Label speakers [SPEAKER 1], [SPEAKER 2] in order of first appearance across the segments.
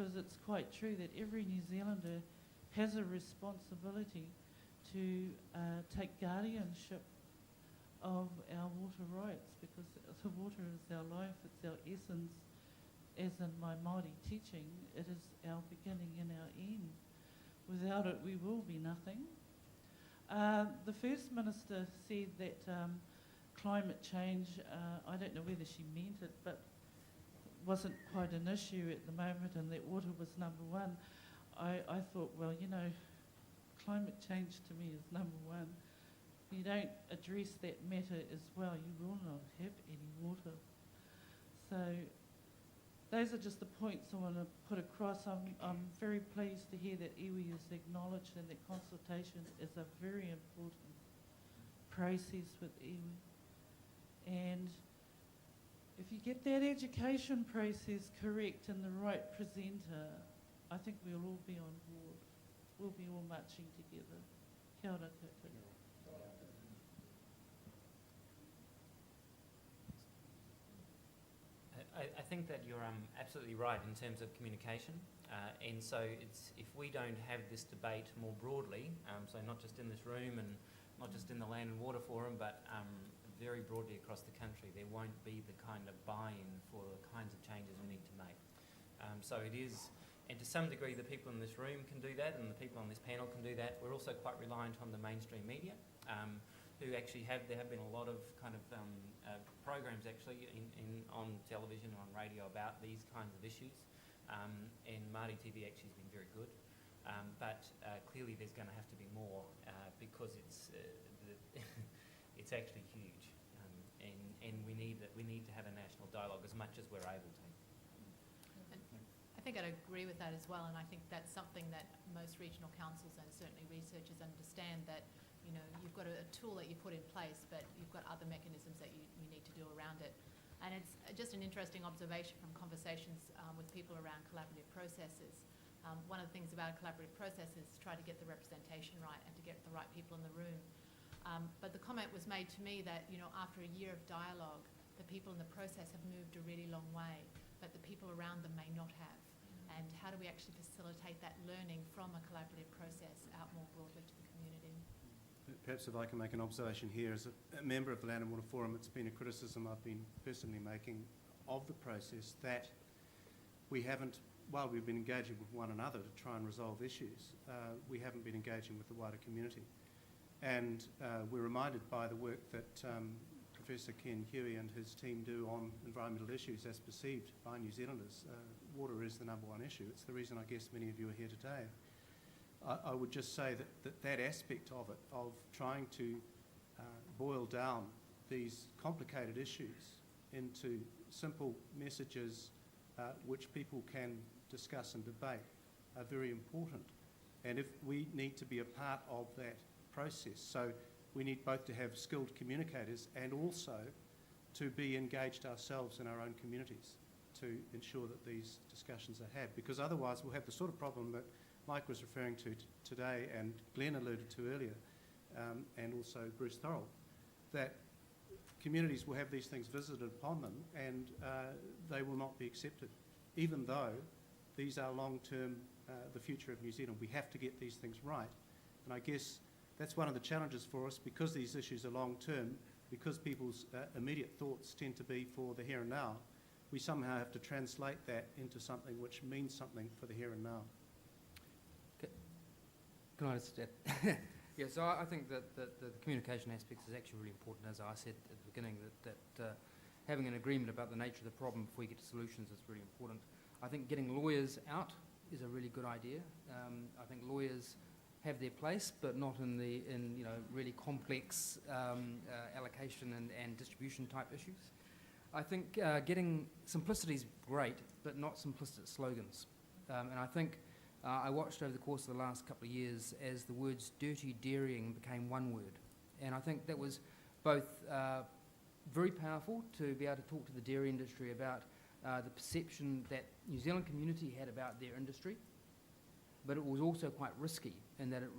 [SPEAKER 1] because it's quite true that every New Zealander has a responsibility to take guardianship of our water rights, because the water is our life, it's our essence. As in my Māori teaching, it is our beginning and our end. Without it, we will be nothing. The First Minister said that climate change, I don't know whether she meant it, but wasn't quite an issue at the moment, and that water was number one. I thought, well, you know, climate change to me is number one. If you don't address that matter as well, you will not have any water. So those are just the points I want to put across. I'm very pleased to hear that iwi is acknowledged and that consultation is a very important process with iwi. And if you get that education process correct and the right presenter, I think we'll all be on board. We'll be all marching together. Kia ora koutou.
[SPEAKER 2] I think that you're absolutely right in terms of communication, and so if we don't have this debate more broadly, so not just in this room and not just in the Land and Water Forum, but very broadly across the country, there won't be the kind of buy-in for the kinds of changes we need to make. So it is, and to some degree the people in this room can do that and the people on this panel can do that. We're also quite reliant on the mainstream media, who actually there have been a lot of kind of programs actually on television and on radio about these kinds of issues, and Māori TV actually has been very good, but clearly there's going to have to be more because it's it's actually huge, and we need to have a national dialogue as much as we're able to.
[SPEAKER 3] I think I'd agree with that as well, and I think that's something that most regional councils and certainly researchers understand, that you know, you've got a tool that you put in place, but you've got other mechanisms that you need to do around it. And it's just an interesting observation from conversations with people around collaborative processes. One of the things about a collaborative process is to try to get the representation right and to get the right people in the room. But the comment was made to me that, you know, after a year of dialogue, the people in the process have moved a really long way, but the people around them may not have. And how do we actually facilitate that learning from a collaborative process out more broadly to the community?
[SPEAKER 4] Perhaps if I can make an observation here, as a member of the Land and Water Forum, it's been a criticism I've been personally making of the process that we haven't, while we've been engaging with one another to try and resolve issues, we haven't been engaging with the wider community. And we're reminded by the work that Professor Ken Huey and his team do on environmental issues as perceived by New Zealanders. Water is the number one issue. It's the reason I guess many of you are here today. I would just say that aspect of it, of trying to boil down these complicated issues into simple messages which people can discuss and debate, are very important. And if we need to be a part of that process, so we need both to have skilled communicators and also to be engaged ourselves in our own communities to ensure that these discussions are had, because otherwise we'll have the sort of problem that Mike was referring to today and Glenn alluded to earlier, and also Bruce Thorrell, that communities will have these things visited upon them and they will not be accepted, even though these are long-term, the future of New Zealand. We have to get these things right. And I guess that's one of the challenges for us, because these issues are long-term, because people's immediate thoughts tend to be for the here and now. We somehow have to translate that into something which means something for the here and now.
[SPEAKER 5] Can I just add? Yeah, so I think that the communication aspect is actually really important. As I said at the beginning, that having an agreement about the nature of the problem before we get to solutions is really important. I think getting lawyers out is a really good idea. I think lawyers have their place, but not in you know, really complex allocation and distribution type issues. I think getting simplicity is great, but not simplistic slogans. And I think I watched over the course of the last couple of years as the words dirty dairying became one word. And I think that was both very powerful to be able to talk to the dairy industry about the perception that New Zealand community had about their industry, but it was also quite risky in that it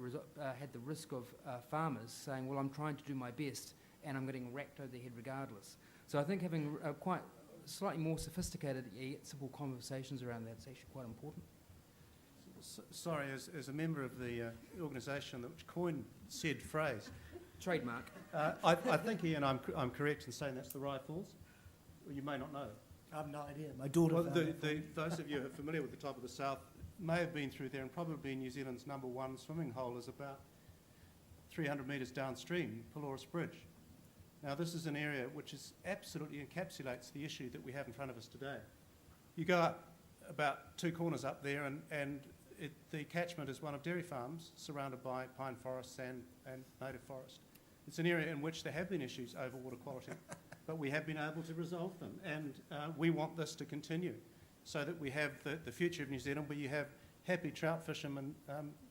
[SPEAKER 5] had the risk of farmers saying, well, I'm trying to do my best and I'm getting racked over the head regardless. So I think having quite slightly more sophisticated, yet simple conversations around that. It's actually quite important.
[SPEAKER 4] Sorry, as a member of the organisation which coined said phrase,
[SPEAKER 5] Trademark.
[SPEAKER 4] I think, Ian, I'm correct in saying that's the Rifles. You may not know.
[SPEAKER 6] I have no idea. My daughter
[SPEAKER 4] Well,
[SPEAKER 6] found it.
[SPEAKER 4] those of you who are familiar with the top of the South may have been through there, and probably New Zealand's #1 swimming hole is about 300 metres downstream, Pelorus Bridge. Now, this is an area which absolutely encapsulates the issue that we have in front of us today. You go up about 2 corners up there, and the catchment is one of dairy farms surrounded by pine forests and native forest. It's an area in which there have been issues over water quality, but we have been able to resolve them, and we want this to continue so that we have the future of New Zealand where you have happy trout fishermen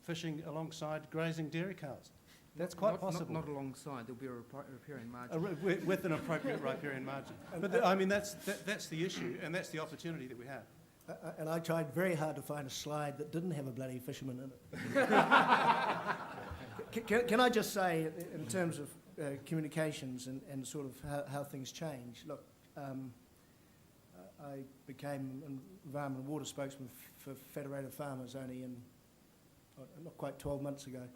[SPEAKER 4] fishing alongside grazing dairy cows. That's quite possible.
[SPEAKER 5] Not alongside. There'll be a riparian margin.
[SPEAKER 4] With an appropriate riparian margin. But I mean, that's the issue, and that's the opportunity that we have.
[SPEAKER 6] And I tried very hard to find a slide that didn't have a bloody fisherman in it. Can I just say, in terms of communications and sort of how things change, look, I became an environment and water spokesman for Federated Farmers only not quite 12 months ago.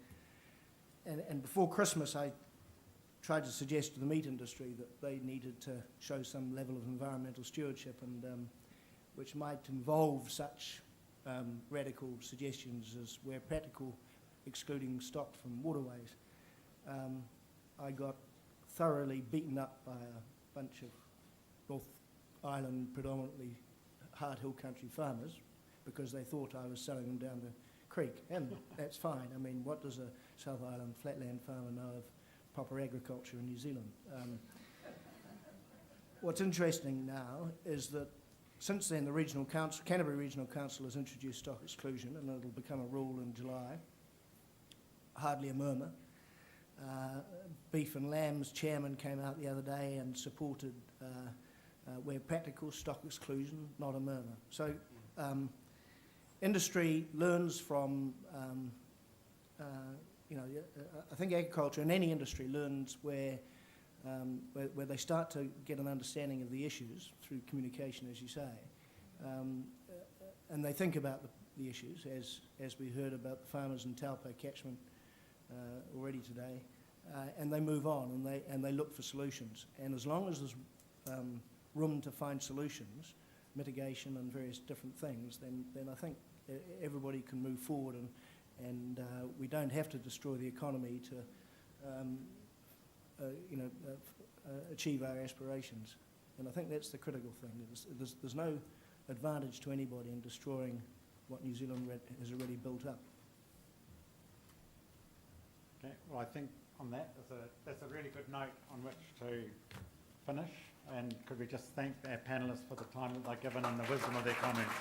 [SPEAKER 6] And before Christmas, I tried to suggest to the meat industry that they needed to show some level of environmental stewardship, and which might involve such radical suggestions as, where practical, excluding stock from waterways. I got thoroughly beaten up by a bunch of North Island, predominantly hard hill country farmers, because they thought I was selling them down the creek, and that's fine. I mean, what does a South Island flatland farmer know of proper agriculture in New Zealand? What's interesting now is that since then the Regional Council, Canterbury Regional Council, has introduced stock exclusion, and it'll become a rule in July. Hardly a murmur. Beef and Lamb's chairman came out the other day and supported, where practical, stock exclusion, not a murmur. So industry learns from, I think agriculture and any industry learns where they start to get an understanding of the issues through communication, as you say, and they think about the issues, as we heard about the farmers in Taupo catchment already today, and they move on and they look for solutions. And as long as there's room to find solutions, mitigation and various different things, then I think everybody can move forward, and we don't have to destroy the economy to achieve our aspirations. And I think that's the critical thing. There's no advantage to anybody in destroying what New Zealand has already built up.
[SPEAKER 7] Okay, well, I think on that, that's a really good note on which to finish. And could we just thank our panellists for the time that they've given and the wisdom of their comments.